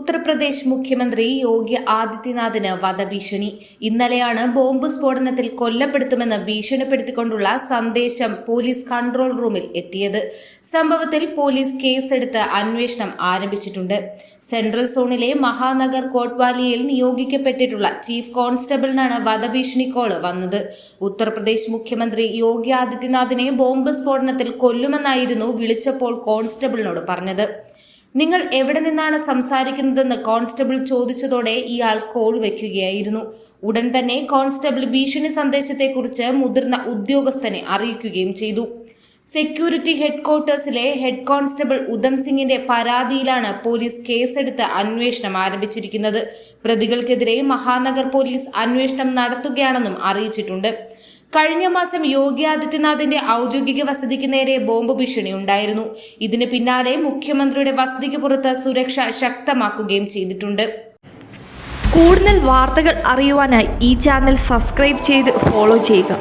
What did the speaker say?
ഉത്തർപ്രദേശ് മുഖ്യമന്ത്രി യോഗി ആദിത്യനാഥിന് വധഭീഷണി. ഇന്നലെയാണ് ബോംബ് സ്ഫോടനത്തിൽ കൊല്ലപ്പെടുത്തുമെന്ന് ഭീഷണിപ്പെടുത്തിക്കൊണ്ടുള്ള സന്ദേശം പോലീസ് കൺട്രോൾ റൂമിൽ എത്തിയത്. സംഭവത്തിൽ പോലീസ് കേസെടുത്ത് അന്വേഷണം ആരംഭിച്ചിട്ടുണ്ട്. സെൻട്രൽ സോണിലെ മഹാനഗർ കോട്ട്വാലിയിൽ നിയോഗിക്കപ്പെട്ടിട്ടുള്ള ചീഫ് കോൺസ്റ്റബിളിനാണ് വധഭീഷണി കോള് വന്നത്. ഉത്തർപ്രദേശ് മുഖ്യമന്ത്രി യോഗി ആദിത്യനാഥിനെ ബോംബ് സ്ഫോടനത്തിൽ കൊല്ലുമെന്നായിരുന്നു വിളിച്ചപ്പോൾ കോൺസ്റ്റബിളിനോട് പറഞ്ഞത്. നിങ്ങൾ എവിടെ നിന്നാണ് സംസാരിക്കുന്നതെന്ന് കോൺസ്റ്റബിൾ ചോദിച്ചതോടെ ഇയാൾ കോൾ വെക്കുകയായിരുന്നു. ഉടൻ തന്നെ കോൺസ്റ്റബിൾ ഭീഷണി സന്ദേശത്തെക്കുറിച്ച് മുതിർന്ന ഉദ്യോഗസ്ഥനെ അറിയിക്കുകയും ചെയ്തു. സെക്യൂരിറ്റി ഹെഡ്ക്വാർട്ടേഴ്സിലെ ഹെഡ് കോൺസ്റ്റബിൾ ഉധം സിംഗിന്റെ പരാതിയിലാണ് പോലീസ് കേസെടുത്ത് അന്വേഷണം ആരംഭിച്ചിരിക്കുന്നത്. പ്രതികൾക്കെതിരെ മഹാനഗർ പോലീസ് അന്വേഷണം നടത്തുകയാണെന്നും അറിയിച്ചിട്ടുണ്ട്. കഴിഞ്ഞ മാസം യോഗി ആദിത്യനാഥിന്റെ ഔദ്യോഗിക വസതിക്ക് നേരെ ബോംബ് ഭീഷണി ഉണ്ടായിരുന്നു. ഇതിന് പിന്നാലെ മുഖ്യമന്ത്രിയുടെ വസതിക്ക് പുറത്ത് സുരക്ഷ ശക്തമാക്കുകയും ചെയ്തിട്ടുണ്ട്. കൂടുതൽ വാർത്തകൾ അറിയുവാനായി ഈ ചാനൽ സബ്സ്ക്രൈബ് ചെയ്ത് ഫോളോ ചെയ്യുക.